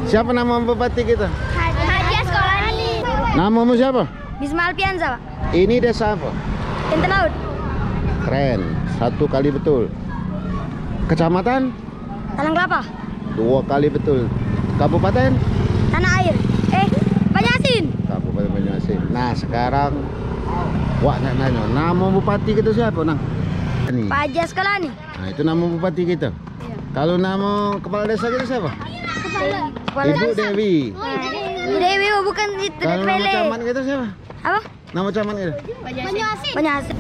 Siapa nama bupati kita? Haji Asqalani. Namamu siapa? Bisma Alfianza, Pak. Ini desa apa? Kenten Laut. Keren, 1 kali betul. Kecamatan? Talang Kelapa. 2 kali betul. Kabupaten? Tanah Air. Banyasin. Kabupaten Banyuasin. Nah sekarang Wak nak nanya, nama bupati kita siapa nang? Ini. Pak Haji Asqalani. Nah itu nama bupati kita. Iya. Kalau nama kepala desa kita siapa? Kepala Ibu desa. Dewi. Bu Dewi, bukan itu. Kalau nama Pele. camat kita siapa? Apa? Nama camat kita? Banyasin. Banyasin.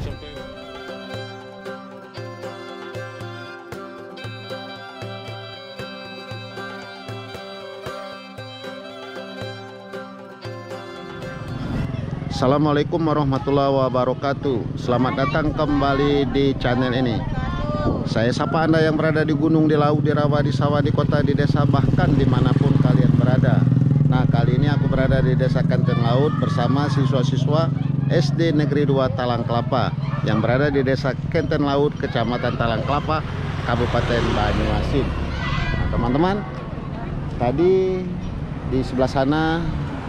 Assalamualaikum warahmatullahi wabarakatuh. Selamat datang kembali di channel ini. Saya sapa Anda yang berada di gunung, di laut, di rawa, di sawah, di kota, di desa, bahkan dimanapun kalian berada. Nah kali ini aku berada di desa Kenten Laut bersama siswa-siswa SD Negeri 2 Talang Kelapa yang berada di desa Kenten Laut, Kecamatan Talang Kelapa, Kabupaten Banyuasin. Nah, teman-teman, tadi di sebelah sana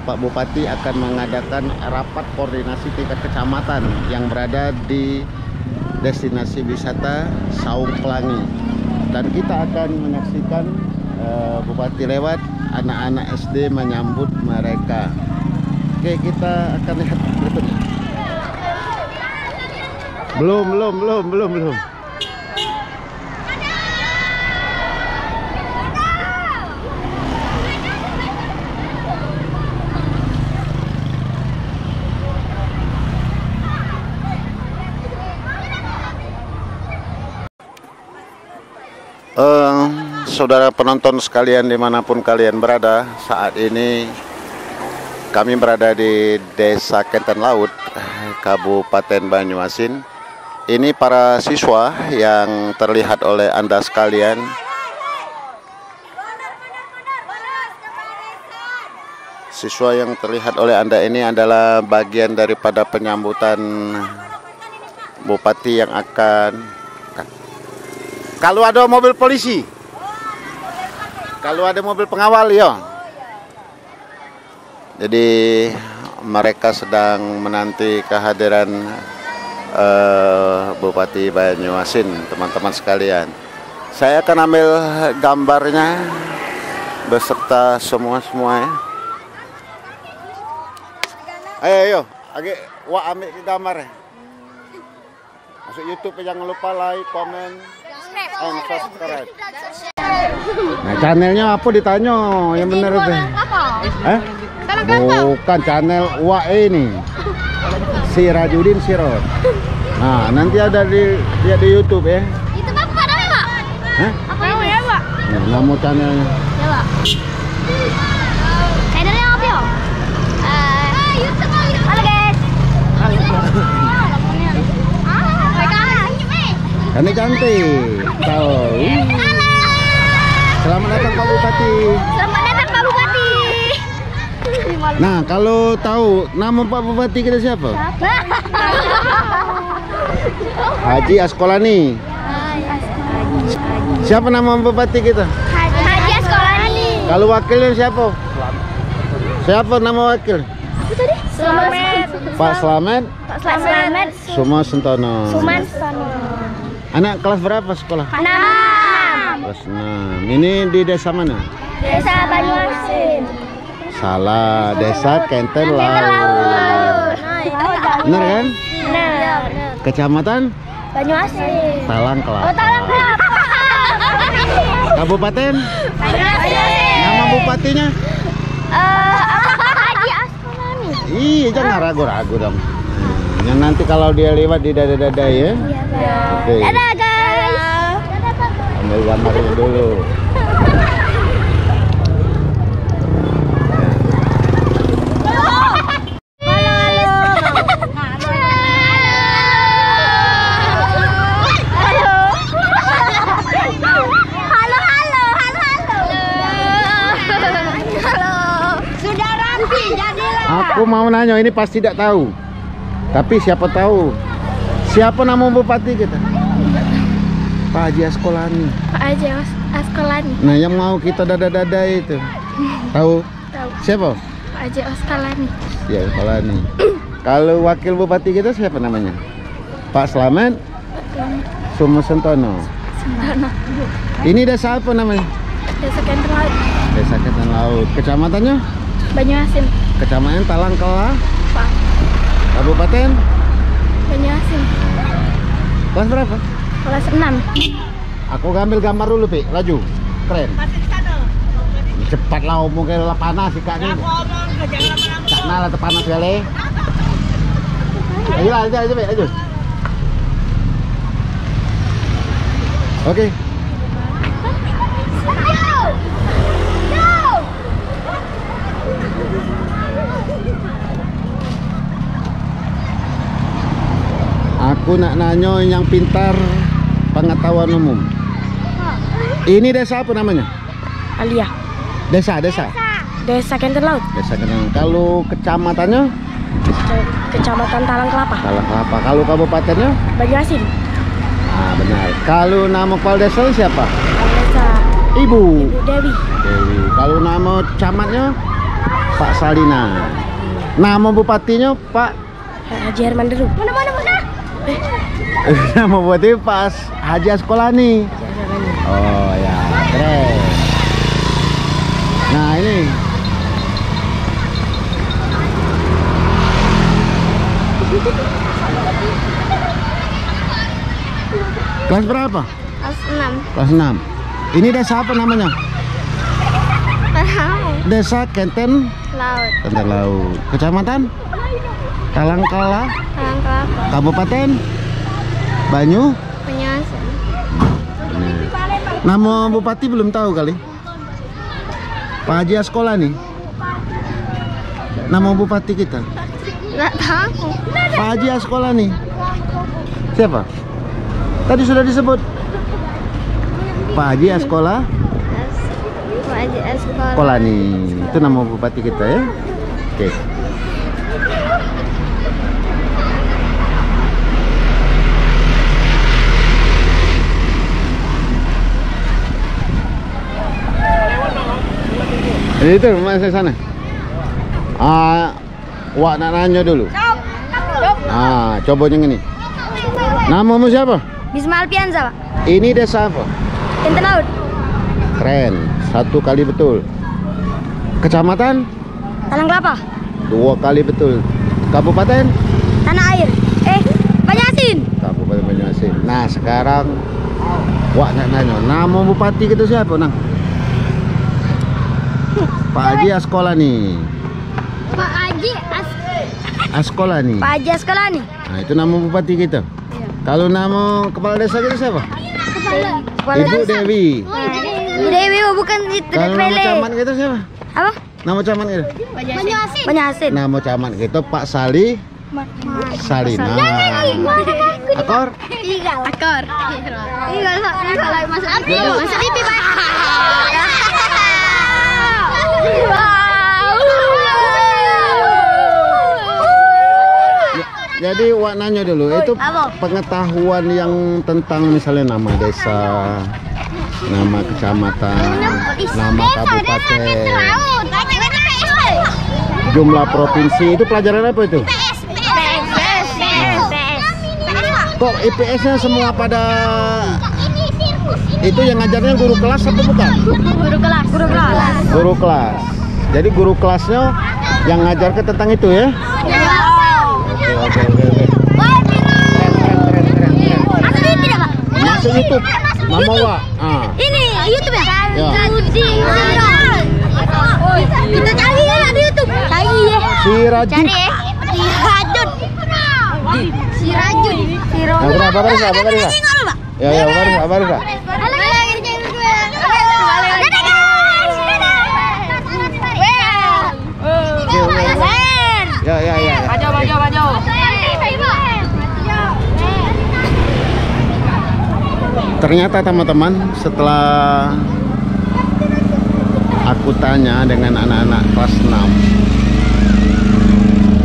Pak Bupati akan mengadakan rapat koordinasi tingkat kecamatan yang berada di destinasi wisata Saung Pelangi, dan kita akan menyaksikan Bupati lewat, anak-anak SD menyambut mereka. Oke, kita akan lihat berikutnya. Belum. Saudara penonton sekalian dimanapun kalian berada, saat ini kami berada di desa Kenten Laut, Kabupaten Banyuasin. Ini para siswa yang terlihat oleh Anda sekalian. Siswa yang terlihat oleh Anda ini adalah bagian daripada penyambutan Bupati yang akan... Kalau ada mobil polisi, kalau ada mobil pengawal, ya. Jadi mereka sedang menanti kehadiran Bupati Banyuasin, teman-teman sekalian. Saya akan ambil gambarnya beserta semua ya. Ayo, agak ambil gambar ya. Masuk YouTube, jangan lupa like, komen, and subscribe. Nah, channelnya apa ditanya yang benar itu? Bukan channel Wak ini. Si Rajudin Sirot. Nah, nanti ada di YouTube ya. Itu apa namanya, Pak? Hah? Apa namanya, Pak? Nah, nama channelnya. Ya, Pak. Channelnya apa ya? YouTube. Halo, guys. Kami cantik. Tahu. Selamat datang Pak Bupati. Selamat datang Pak Bupati. Nah, kalau tahu nama Pak Bupati kita siapa? Haji Asqalani. Siapa nama Bupati kita? Haji Asqalani. Kalau wakilnya siapa? Siapa nama wakil? Apa tadi? Slamet. Pak Slamet. Pak Slamet. Sumo Sentono. Suman Sentono. Anak kelas berapa sekolah? 6. Kelas 6. Ini di desa mana? Desa Banyuasin. Salah, desa Kenten Laut. Benar kan? Benar. Kecamatan Banyuasin. Talang Kelapa. Oh, Talang Kelapa. Kabupaten? Banyuasin. Nama bupatinya? Haji Asqalani. Iya, jangan ragu-ragu dong. Yang nanti kalau dia lewat di dada-dada ya. Oke. Dadah, guys. Ambil gambarnya dulu. Aku mau nanya, ini pasti tidak tahu. Tapi siapa tahu. Siapa nama bupati kita? Pak Haji Asqalani. Pak Haji Asqalani. Nah, yang mau kita dada-dada itu. Tahu? Tahu. Siapa? Pak Haji Oskalani. Ya, Oskalani. Kalau wakil bupati kita siapa namanya? Pak Slamet Sumosentono. Sentono. Ini desa apa namanya? Desa Kenten Laut. Desa Kenten Laut. Kecamatannya? Banyuasin. Kecamatan Talangkala. Pak. Kabupaten? Banyuasin. Kelas berapa? Kelas 6. Aku ambil gambar dulu, Pi. Laju. Keren. Cepat lah, mungkin lah panas sih kak ini. Kak lah panas kali. Ayo lah, aja, Pi. Ayo. Oke. Aku nak nanya yang pintar pengetahuan umum. Ini desa apa namanya? Alia. Desa. Desa Kenten Laut. Desa Kenten. Kalau kecamatannya? Kecamatan Talang Kelapa. Talang Kelapa. Kalau kabupatennya? Banyuasin. Ah, benar. Kalau nama kepala desa siapa? Desa Ibu Dewi. Dewi. Kalau nama camatnya? Pak Salina. Nama bupatinya Pak Haji Herman Deru. Mana? Nama bupati Pak Haji Askolani. Oh ya, keren. Nah ini kelas berapa? Kelas 6. Kelas 6. Ini desa apa namanya? Desa Kenten Laut. Kenten Laut. Kecamatan Talangkala. Talang Kelapa. Kabupaten Banyuasin. Nama bupati belum tahu kali. Pak Haji Askolani. Nama bupati kita. Nggak tahu. Pak Haji Askolani. Siapa? Tadi sudah disebut. Pak Haji Pak Haji Askolani. Itu nama bupati kita ya. Oke. Itu rumah saya sana. Wak nak nanya dulu. Coba yang ini. Namamu siapa? Bisma Alpianza, Pak. Ini desa apa? Kenten Laut. Keren. 1 kali betul. Kecamatan? Talang Kelapa. 2 kali betul. Kabupaten? Tanah Air. Banyuasin. Kabupaten Banyuasin. Nah sekarang Wak nak nanya. Nama bupati kita siapa nang? Pak Haji Askolani. Pak Haji Askolani. Pak Haji Askalani. Nah itu nama bupati kita. Kalau nama kepala desa kita siapa? Kepala Ibu desa. Dewi. Ibu Dewi, bukan itu. Kalau nama camat kita siapa? Apa? Nama camat kita? Banyuasin. Nama camat kita Pak Salina. Akor? Akor. Masuk TV, Pak. Jadi Wak nanya dulu, itu pengetahuan yang tentang misalnya nama desa, nama kecamatan, nama kabupaten, jumlah provinsi, itu pelajaran apa itu? Kok IPS-nya semua pada itu yang ngajarnya guru kelas atau bukan? Guru kelas. Jadi guru kelasnya yang ngajar ke tentang itu ya? Oke. Masuk YouTube. Nama Wak. Ini YouTube ya? Ya. Kita cari ya di YouTube. Cari ya. Sirajud. Sirajud. Apa Barisa? Ya, Barisa. Ya. Maju. Ternyata teman-teman, setelah aku tanya dengan anak-anak kelas 6,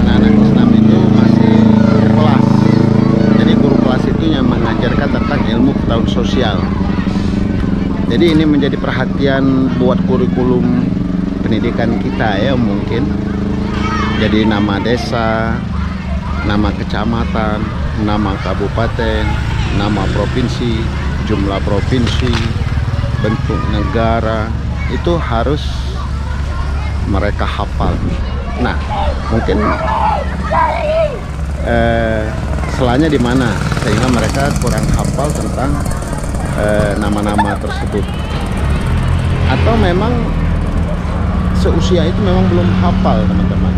anak-anak kelas 6 itu masih guru kelas. Jadi guru kelas itu yang mengajarkan tentang ilmu pengetahuan sosial. Jadi ini menjadi perhatian buat kurikulum pendidikan kita ya mungkin. Jadi nama desa, nama kecamatan, nama kabupaten, nama provinsi, jumlah provinsi, bentuk negara itu harus mereka hafal. Nah, mungkin salahnya di mana sehingga mereka kurang hafal tentang nama-nama tersebut, atau memang seusia itu memang belum hafal teman-teman.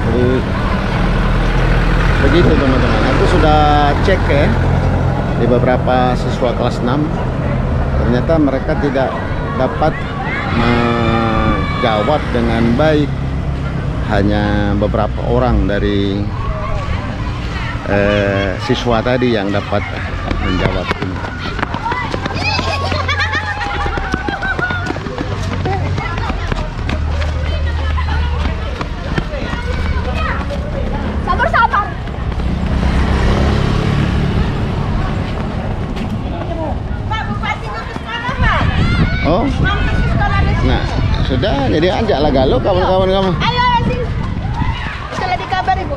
Jadi begitu teman-teman. Aku sudah cek ya di beberapa siswa kelas 6, ternyata mereka tidak dapat menjawab dengan baik. Hanya beberapa orang dari siswa tadi yang dapat menjawab ini. Sabar. Pak Bupati mau ke sekolah, Pak. Oh, Mau ke sekolah di sini. nah sudah, jadi ajaklah galau kawan-kawan kamu. Ayo sini. Setelah dikabar Ibu.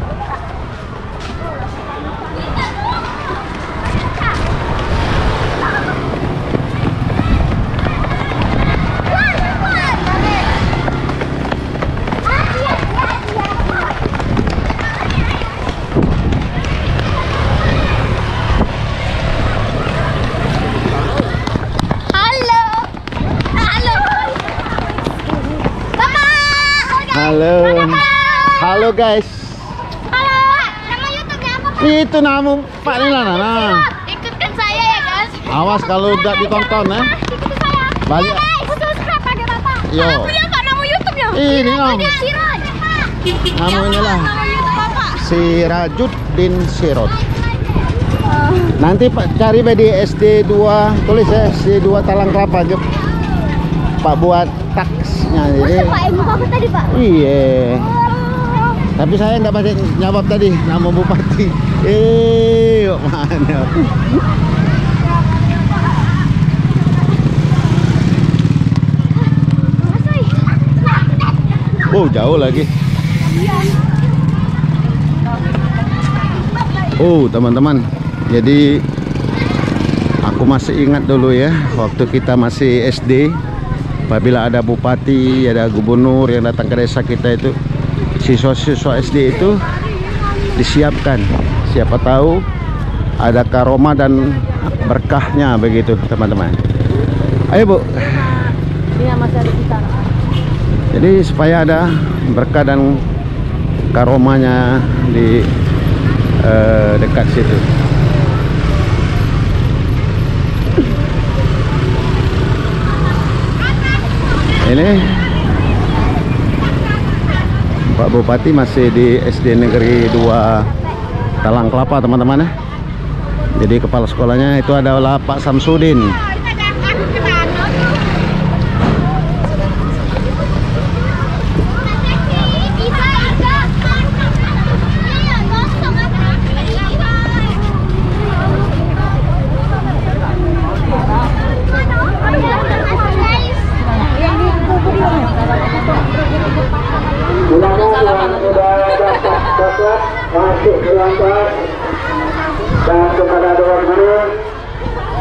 Halo guys. Halo, nama YouTube-nya apa, Pak? Itu namu Pak Nilana. Nah, Ikutkan saya ya, guys. awas kalau udah ditonton ya. Ikuti saya. Balik. Subscribe pakai Bapak. Yo. Aku lihat Pak nama YouTube-nya. Ini om. Siraj. Namanya lah Nama YouTube Bapak. Sirajuddin Sirot. Nanti Pak cari di SD 2, tulis ya SD 2 Talang Kelapa Juk. Pak buat taksnya jadi. Pak ibu aku tadi, Pak. Iya. Tapi saya nggak bisa jawab tadi nama bupati. Mana? Oh, jauh lagi. Oh, teman-teman. Jadi aku masih ingat dulu ya, waktu kita masih SD, apabila ada bupati, ada gubernur yang datang ke desa kita itu, siswa-siswa SD itu disiapkan, siapa tahu ada karomah dan berkahnya begitu teman-teman. Ayo Bu. Ini masih ada kita. Jadi supaya ada berkah dan karomahnya di dekat situ. Ini Pak Bupati masih di SD Negeri 2 Talang Kelapa teman-teman ya. Jadi kepala sekolahnya itu adalah Pak Samsudin. Masuk berangkat dan kepada doa guru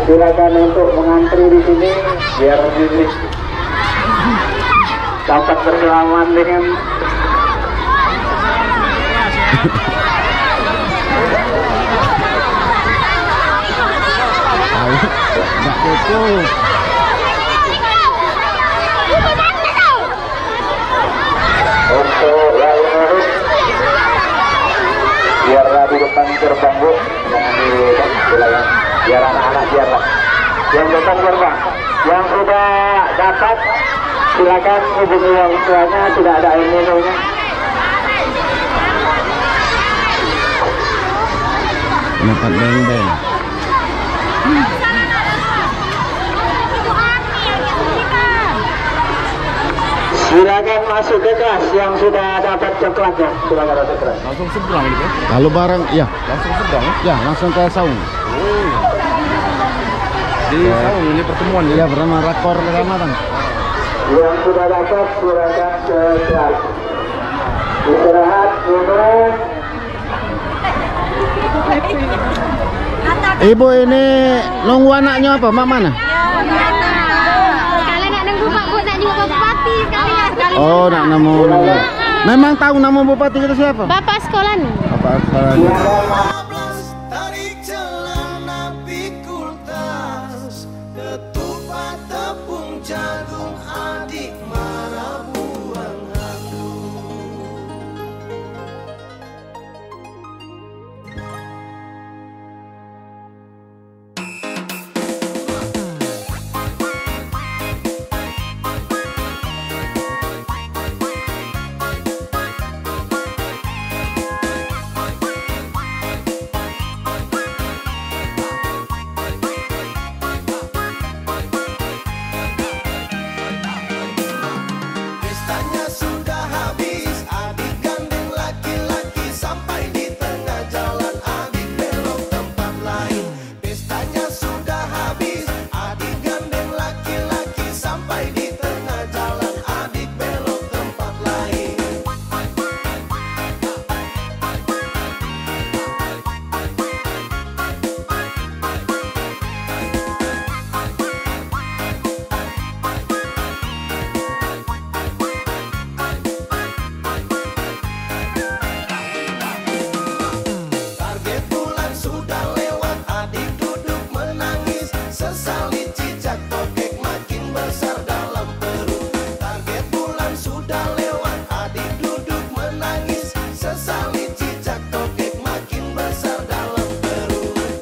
silakan untuk mengantri di sini biar ini dapat berselamat dengan Nggak cukup. untuk lalu harus biarlah di depan gerbang Bu, jangan di wilayah, biar anak-anak biarlah yang depan gerbang. Yang sudah dapat silakan hubungi orang tuanya, tidak ada air minumnya. Dapat beng-beng. Silakan masuk ke kelas yang sudah dapat coklatnya, silakan masuk kelas. Langsung seberang gitu. Kalau barang ya, Langsung seberang. ya langsung ke saung. Di saung ini pertemuan Iya, ya. pertama rakor pertama kan. Yang sudah dapat silakan ke kelas. Istirahat, minum. Ibu ini nunggu anaknya apa? Mak mana? Kalian nak nunggu Pak Bu, nak juga bupati kalian. Oh, nak nemu. Memang tahu nama bupati kita siapa? Bapak sekolah nih. Bapak sekolahnya. Tarik celana pikul tas, ketupat tepung jagung adik marah buang handuk. Pestanya sudah habis, adik gandeng laki-laki sampai di tengah jalan, adik belok tempat lain. Pestanya sudah habis, adik gandeng laki-laki sampai di tengah jalan, adik belok tempat lain. Target bulan sudah lewat, adik duduk menangis, sesali cicak tokek makin besar dalam perut. Target bulan sudah lewat, adik duduk menangis, sesali cicak tokek makin besar dalam perut.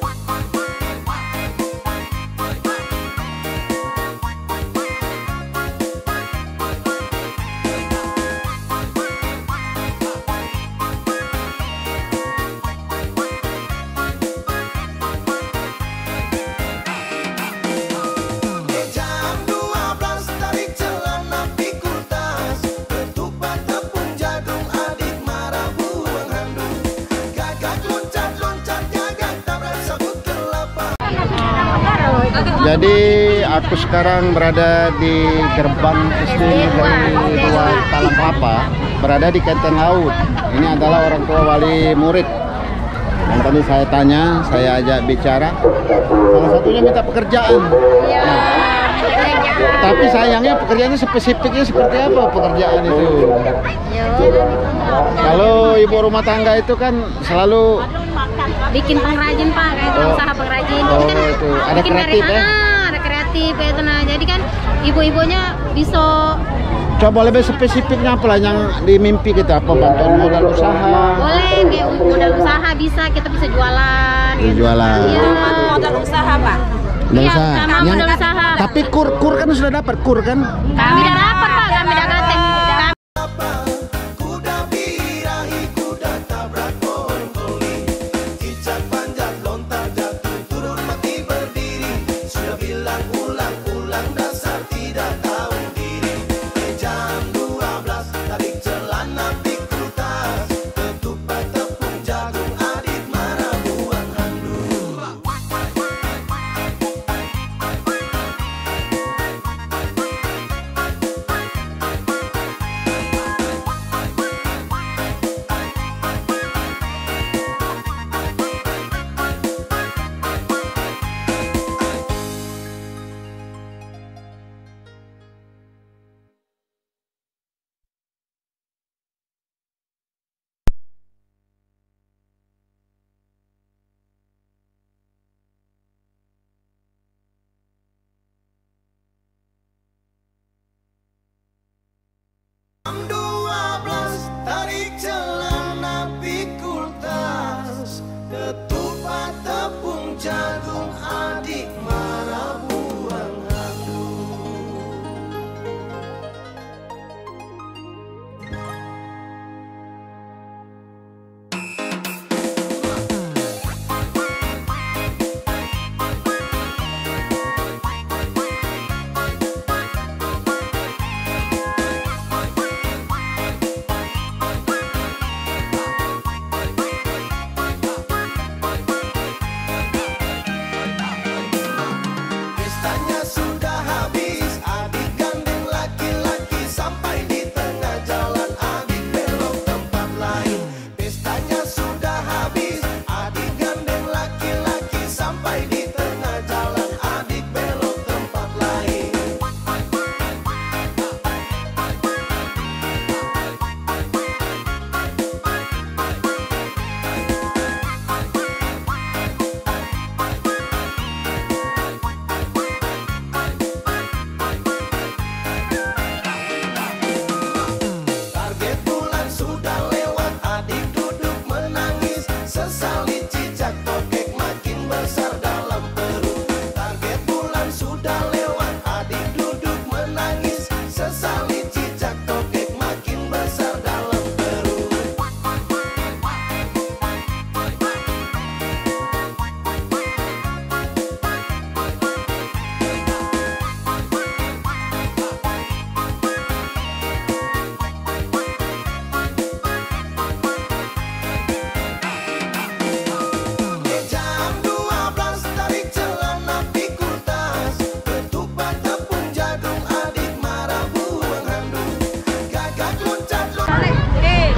Jam 12 tarik celana pikul tas, ketupat tepung jagung adik marah buang handuk. Gagak loncat-loncat gagak tabrak sabut kelapa. Jadi aku sekarang berada di gerbang SD Negeri 2 Talang Kelapa, berada di Kenteng Laut. Ini adalah orang tua wali murid. Dan tadi saya tanya, saya ajak bicara. Salah satunya minta pekerjaan. Tapi sayangnya pekerjaannya spesifiknya seperti apa pekerjaan itu? Kalau ibu rumah tangga itu kan selalu Bikin pengrajin Pak, kayak itu Oh. usaha pengrajin. Oh, Jadi kan itu. Ada bikin kreatif, ya? ada kreatif ya itu nah. Jadi kan ibu-ibunya bisa coba lebih spesifiknya apa lah yang dimimpi kita, apa bantuan modal usaha? boleh kayak modal usaha bisa, kita bisa jualan. gitu. Jualan. Iya. Modal usaha, Pak. Modal Iya, usaha. sama modal usaha. Tapi kur kan sudah dapat kur kan? Kami udah dapat Pak, kami udah katen. Kuda birahi, kuda tabrak pohon koli, cicak panjat lontar jatuh turun mati berdiri. Sudah bilang ulang-ulang dasar tidak tahu diri. Jam 12 tarik celana pikul tas, ketupat tepung jagung adik marah buang handuk.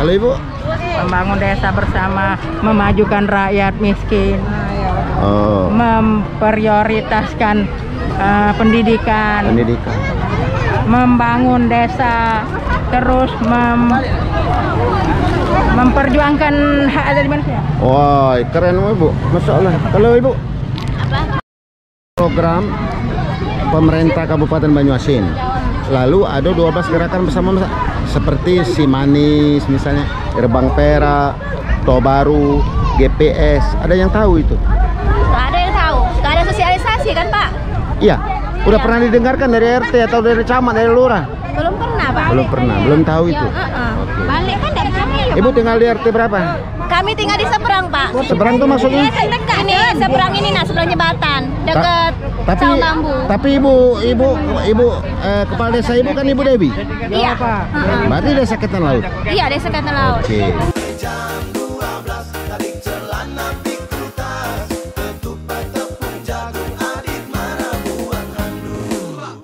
Kalau Ibu? Membangun desa bersama, memajukan rakyat miskin, Oh, memprioritaskan pendidikan, membangun desa, terus memperjuangkan hak asasi manusia. wah, keren Ibu. Masya Allah. Kalau Ibu? Apa? Program pemerintah Kabupaten Banyuasin. Lalu ada 12 gerakan bersama seperti Si Manis misalnya, Gerbang Perak, Tobaru, GPS. Ada yang tahu itu? Nggak ada yang tahu. Nggak ada sosialisasi kan Pak? Iya. Udah Iya. pernah didengarkan dari RT atau dari camat, dari lurah? Belum pernah Pak. Belum pernah, belum tahu itu. Balik kan dari kami. Ibu tinggal di RT berapa? Kami tinggal di seberang Pak. Seberang tuh maksudnya? Dekat ini, seberang ini nah, seberang jembatan, dekat Saung Bambu. Tapi ibu kepala desa ibu kan Ibu Dewi. Iya. Berarti desa Ketan Laut. Iya, desa Ketan Laut. Oke. Jam 12 tarik celana pikul tas, ketupat tepung jagung adik marah buang handuk.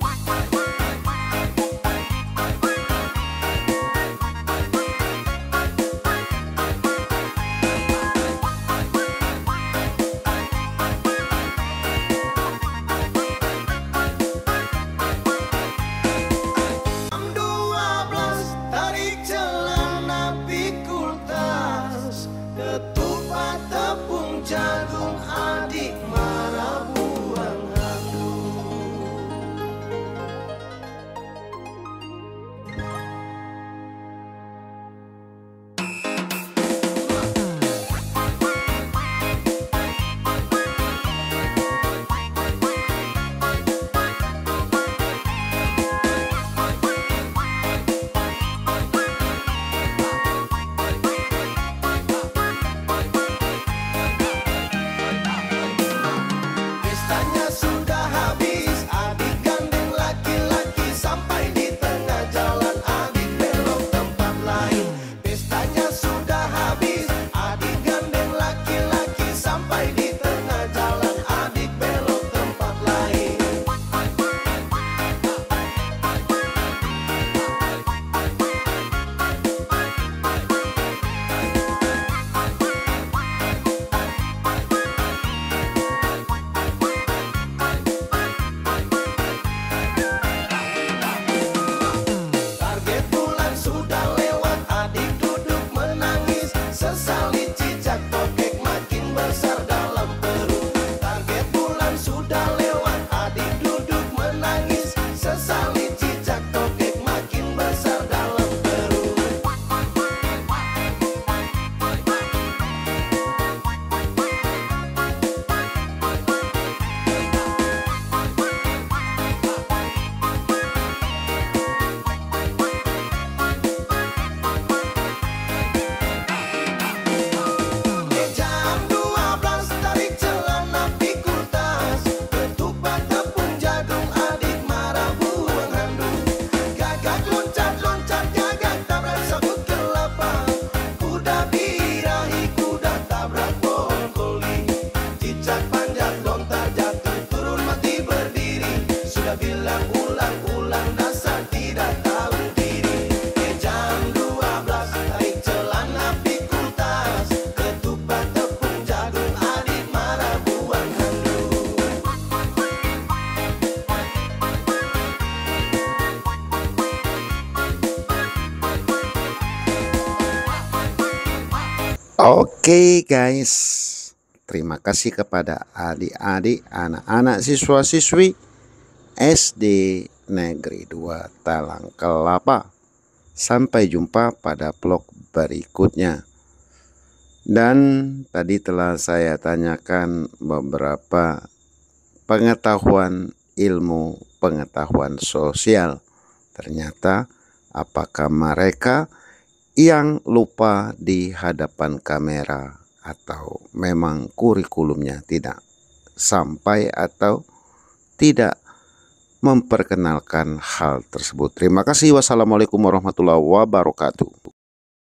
Jam 12 tarik celana pikul tas, ketupat tepung jagung adik marah buang handuk. Pestanya sudah habis, adik gandeng laki-laki sampai di tengah jalan, adik belok tempat lain. Pestanya sudah habis, adik gandeng laki-laki sampai di tengah jalan, adik belok tempat lain. Target bulan sudah lewat, adik duduk menangis, sesali cicak tokek makin besar dalam perut. Target bulan sudah lewat, adik duduk menangis, sesali cicak tokek makin besar dalam perut. Jam 12 tarik celana pikul tas, ketupat tepung jagung adik marah buang handuk. Gagak loncat-loncat, gagak tabrak sabut kelapa, kuda birahi, kuda tabrak pohon koli. Cicak panjat lontar jatuh, turun mati berdiri, sudah bilang ulang-ulang dasar tidak tahu diri. Jam 12 tarik celana pikul tas, ketupat tepung jagung adik marah buang handuk. Oke guys, terima kasih kepada adik-adik, anak-anak siswa-siswi SD Negeri 2 Talang Kelapa. Sampai jumpa pada vlog berikutnya. Dan tadi telah saya tanyakan beberapa pengetahuan ilmu pengetahuan sosial. Ternyata apakah mereka yang lupa di hadapan kamera atau memang kurikulumnya tidak sampai atau tidak memperkenalkan hal tersebut. Terima kasih. Wassalamualaikum warahmatullahi wabarakatuh.